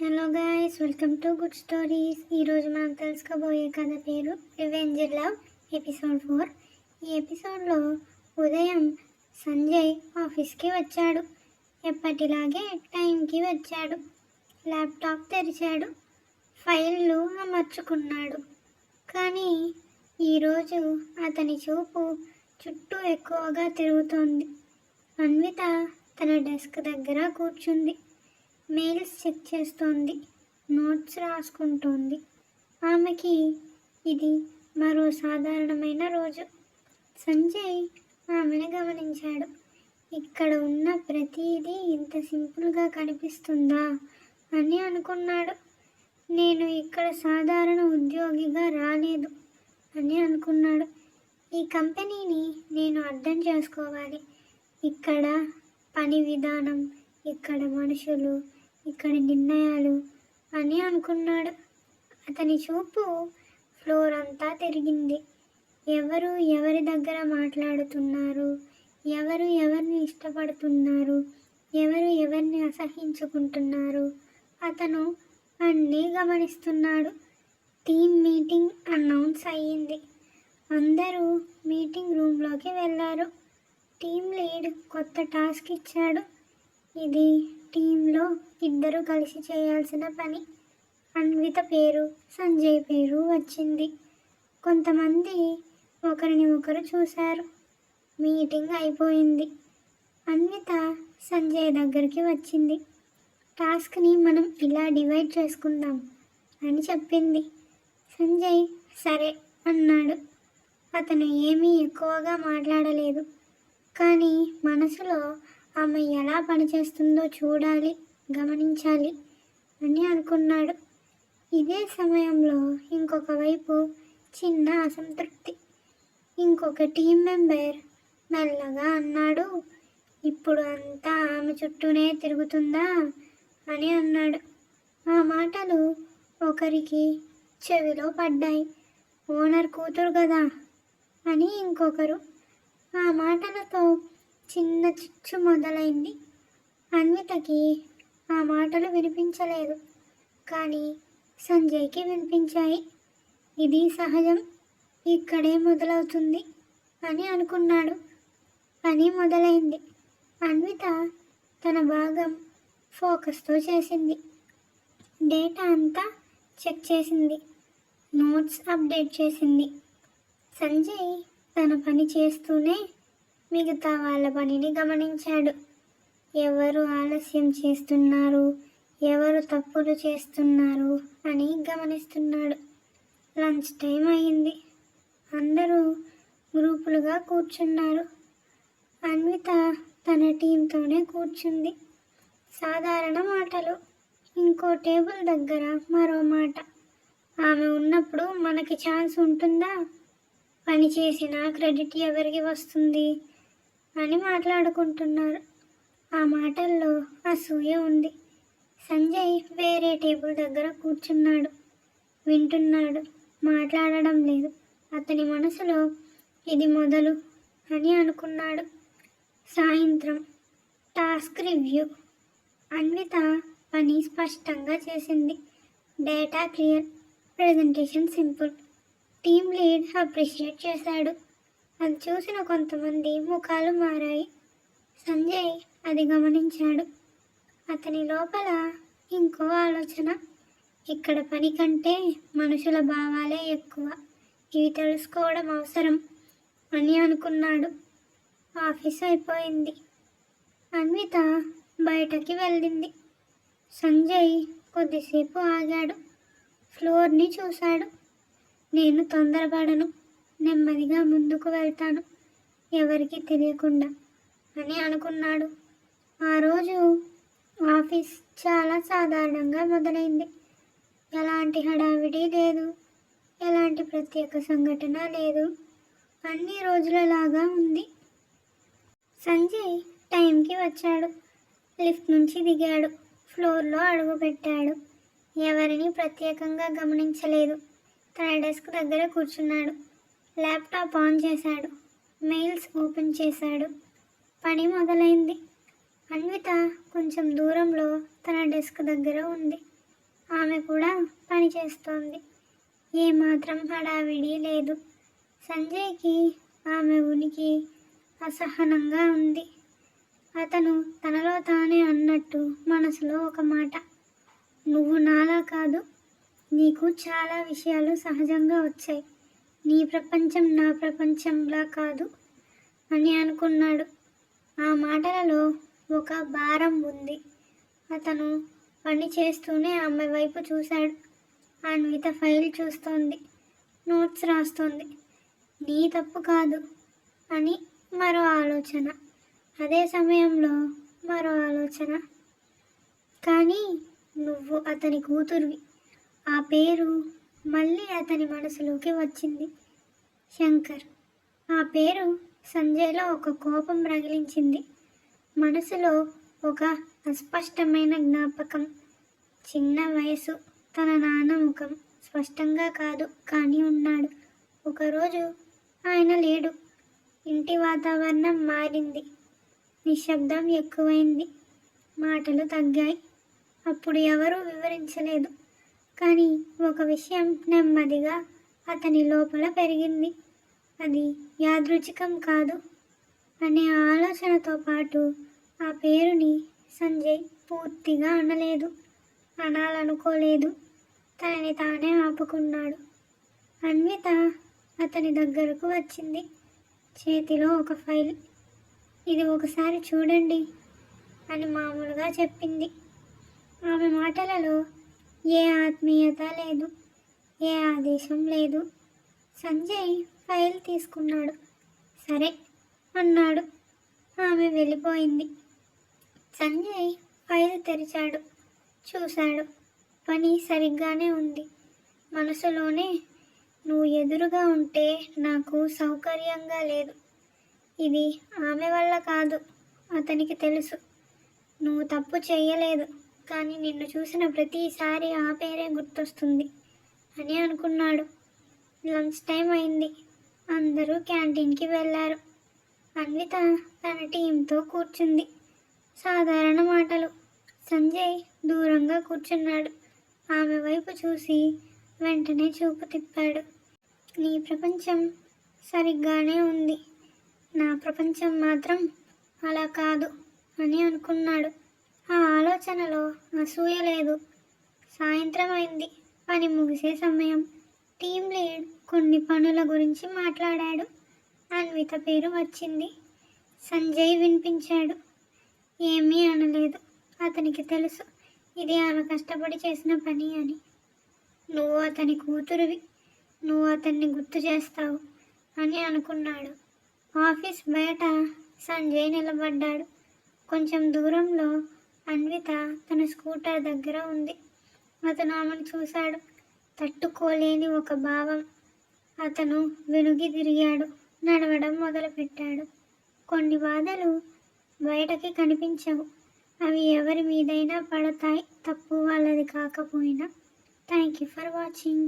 Hello guys, welcome to good stories. ఈరోజు మనం తెలుసుకోబోయే కథ పేరు రివెంజ్ లవ్ ఎపిసోడ్ 4. ఈ ఎపిసోడ్లో ఉదయం సంజయ్ ఆఫీస్కి వచ్చాడు. ఎప్పటిలాగే టైంకి వచ్చాడు. ల్యాప్టాప్ తెరిచాడు, ఫైళ్ళు అమర్చుకున్నాడు. కానీ ఈరోజు అతని చూపు చుట్టూ ఎక్కువగా తిరుగుతోంది. అన్విత తన డెస్క్ దగ్గర కూర్చుంది. మెయిల్స్ చెక్ చేస్తోంది, నోట్స్ రాసుకుంటోంది. ఆమెకి ఇది మరో సాధారణమైన రోజు. సంజయ్ ఆమెను గమనించాడు. ఇక్కడ ఉన్న ప్రతిదీ ఇంత సింపుల్గా కనిపిస్తుందా అని అనుకున్నాడు. నేను ఇక్కడ సాధారణ ఉద్యోగిగా రాలేదు అని అనుకున్నాడు. ఈ కంపెనీని నేను అర్థం చేసుకోవాలి. ఇక్కడ పని విధానం, ఇక్కడ మనుషులు, ఇక్కడి నిర్ణయాలు అని అనుకున్నాడు. అతని చూపు ఫ్లోర్ అంతా తిరిగింది. ఎవరు ఎవరి దగ్గర మాట్లాడుతున్నారు, ఎవరు ఎవరిని ఇష్టపడుతున్నారు, ఎవరు ఎవరిని అసహించుకుంటున్నారు, అతను అన్నీ గమనిస్తున్నాడు. టీమ్ మీటింగ్ అనౌన్స్ అయ్యింది. అందరూ మీటింగ్ రూమ్లోకి వెళ్ళారు. టీమ్ లీడ్ కొత్త టాస్క్ ఇచ్చాడు. ఇది టీంలో ఇద్దరు కలిసి చేయాల్సిన పని. అన్విత పేరు, సంజయ్ పేరు వచ్చింది. కొంతమంది ఒకరిని ఒకరు చూశారు. మీటింగ్ అయిపోయింది. అన్విత సంజయ్ దగ్గరికి వచ్చింది. టాస్క్ని మనం ఇలా డివైడ్ చేసుకుందాం అని చెప్పింది. సంజయ్ సరే అన్నాడు. అతను ఏమీ ఎక్కువగా మాట్లాడలేదు, కానీ మనసులో ఆమె ఎలా పనిచేస్తుందో చూడాలి, గమనించాలి అని అనుకున్నాడు. ఇదే సమయంలో ఇంకొక వైపు చిన్న అసంతృప్తి. ఇంకొక టీం మెంబర్ మెల్లగా అన్నాడు, ఇప్పుడు అంతా ఆమె చుట్టూనే తిరుగుతుందా అని అన్నాడు. ఆ మాటలు ఒకరికి చెవిలో పడ్డాయి. ఓనర్ కూతురు కదా అని ఇంకొకరు. ఆ మాటలతో చిన్న చిచ్చు మొదలైంది. అన్వితకి ఆ మాటలు వినిపించలేదు, కానీ సంజయ్కి వినిపించాయి. ఇది సహజం, ఇక్కడే మొదలవుతుంది అని అనుకున్నాడు. పని మొదలైంది. అన్విత తన భాగం ఫోకస్తో చేసింది. డేటా అంతా చెక్ చేసింది, నోట్స్ అప్డేట్ చేసింది. సంజయ్ తన పని చేస్తూనే మిగతా వాళ్ళ పనిని గమనించాడు. ఎవరు ఆలస్యం చేస్తున్నారు, ఎవరు తప్పులు చేస్తున్నారు అని గమనిస్తున్నాడు. లంచ్ టైం అయింది. అందరూ గ్రూపులుగా కూర్చున్నారు. అన్విత తన టీంతోనే కూర్చుంది. సాధారణ మాటలు, ఇంకో టేబుల్ దగ్గర మరో మాట. ఆమె ఉన్నప్పుడు మనకి ఛాన్స్ ఉంటుందా, పని చేసిన క్రెడిట్ ఎవరికి వస్తుంది అని మాట్లాడుకుంటున్నారు. ఆ మాటల్లో అసూయ ఉంది. సంజయ్ వేరే టేబుల్ దగ్గర కూర్చున్నాడు. వింటున్నాడు, మాట్లాడడం లేదు. అతని మనసులో ఇది మొదలు అని అనుకున్నాడు. సాయంత్రం టాస్క్ రివ్యూ. అన్విత పని స్పష్టంగా చేసింది. Data clear, presentation simple. Team lead appreciate చేశాడు. అది చూసిన కొంతమంది ముఖాలు మారాయి. సంజయ్ అది గమనించాడు. అతని లోపల ఇంకో ఆలోచన, ఇక్కడ పని కంటే మనుషుల భావాలే ఎక్కువ, ఇవి తెలుసుకోవడం అవసరం అని అనుకున్నాడు. ఆఫీస్ అయిపోయింది. అన్విత బయటకి వెళ్ళింది. సంజయ్ కొద్దిసేపు ఆగాడు. ఫ్లోర్ని చూశాడు. నేను తొందరపడను, నెమ్మదిగా ముందుకు వెళ్తాను, ఎవరికి తెలియకుండా అని అనుకున్నాడు. ఆ రోజు ఆఫీస్ చాలా సాధారణంగా మొదలైంది. ఎలాంటి హడావిడి లేదు, ఎలాంటి ప్రత్యేక సంఘటన లేదు. అన్ని రోజులలాగా ఉంది. సంజయ్ టైంకి వచ్చాడు. లిఫ్ట్ నుంచి దిగాడు. ఫ్లోర్లో అడుగుపెట్టాడు. ఎవరిని ప్రత్యేకంగా గమనించలేదు. తన డెస్క్ దగ్గర కూర్చున్నాడు. ల్యాప్టాప్ ఆన్ చేశాడు. మెయిల్స్ ఓపెన్ చేశాడు. పని మొదలైంది. అన్విత కొంచెం దూరంలో తన డెస్క్ దగ్గర ఉంది. ఆమె కూడా పని చేస్తోంది. ఏమాత్రం హడావిడి లేదు. సంజయ్కి ఆమె ఉనికి అసహనంగా ఉంది. అతను తనలో తానే అన్నట్టు మనసులో ఒక మాట, నువ్వు నాలా కాదు, నీకు చాలా విషయాలు సహజంగా వచ్చాయి, నీ ప్రపంచం నా ప్రపంచంలా కాదు అని అనుకున్నాడు. ఆ మాటలలో ఒక భారం ఉంది. అతను పని చేస్తూనే ఆమె వైపు చూశాడు. అన్విత ఫైల్ చూస్తోంది, నోట్స్ రాస్తోంది. నీ తప్పు కాదు అని మరో ఆలోచన. అదే సమయంలో మరో ఆలోచన, కానీ నువ్వు అతని కూతురువి. ఆ పేరు మళ్ళీ అతని మనసులోకి వచ్చింది. శంకర్. ఆ పేరు సంజయ్లో ఒక కోపం రగిలించింది. మనసులో ఒక అస్పష్టమైన జ్ఞాపకం. చిన్న వయసు, తన నాన్న ముఖం స్పష్టంగా కాదు కానీ ఉన్నాడు. ఒకరోజు ఆయన లేడు. ఇంటి వాతావరణం మారింది. నిశ్శబ్దం ఎక్కువైంది. మాటలు తగ్గాయి. అప్పుడు ఎవరూ వివరించలేదు. కానీ ఒక విషయం నెమ్మదిగా అతని లోపల పెరిగింది. అది యాదృచ్ఛికం కాదు అనే ఆలోచనతో పాటు ఆ పేరుని సంజయ్ పూర్తిగా అనలేదు, అనాలనుకోలేదు. తనని తానే ఆపుకున్నాడు. అన్విత అతని దగ్గరకు వచ్చింది. చేతిలో ఒక ఫైల్. ఇది ఒకసారి చూడండి అని మామూలుగా చెప్పింది. ఆమె మాటలలో ఏ ఆత్మీయత లేదు, ఏ ఆదేశం లేదు. సంజయ్ ఫైల్ తీసుకున్నాడు. సరే అన్నాడు. ఆమె వెళ్ళిపోయింది. సంజయ్ ఫైల్ తెరిచాడు, చూశాడు. పని సరిగ్గానే ఉంది. మనసులోనే, నువ్వు ఎదురుగా ఉంటే నాకు సౌకర్యంగా లేదు. ఇది ఆమె వల్ల కాదు, అతనికి తెలుసు. నువ్వు తప్పు చేయలేదు, కానీ నిన్ను చూసిన ప్రతిసారి ఆ పేరే గుర్తొస్తుంది అని అనుకున్నాడు. లంచ్ టైం అయింది. అందరూ క్యాంటీన్కి వెళ్ళారు. అన్విత తన టీంతో కూర్చుంది. సాధారణ మాటలు. సంజయ్ దూరంగా కూర్చున్నాడు. ఆమె వైపు చూసి వెంటనే చూపు తిప్పాడు. నీ ప్రపంచం సరిగ్గానే ఉంది, నా ప్రపంచం మాత్రం అలా కాదు అని అనుకున్నాడు. ఆ ఆలోచనలో అసూయ లేదు. సాయంత్రం అయింది. పని ముగిసే సమయం. టీం లీడ్ కొన్ని పనుల గురించి మాట్లాడాడు. అన్విత పేరు వచ్చింది. సంజయ్ వినిపించాడు. ఏమీ అనలేదు. అతనికి తెలుసు ఇది ఆమె కష్టపడి చేసిన పని అని. నువ్వు అతని కూతురువి, నువ్వు అతన్ని గుర్తు చేస్తావు అని అనుకున్నాడు. ఆఫీస్ బయట సంజయ్ నిలబడ్డాడు. కొంచెం దూరంలో అన్విత తన స్కూటర్ దగ్గర ఉంది. అతను ఆమెను చూశాడు. తట్టుకోలేని ఒక భావం. అతను వెనుగి తిరిగాడు. నడవడం మొదలుపెట్టాడు. కొన్ని బాధలు బయటకి కనిపించవు. అవి ఎవరి మీదైనా పడతాయి, తప్పు వాళ్ళది కాకపోయినా. Thank you for watching.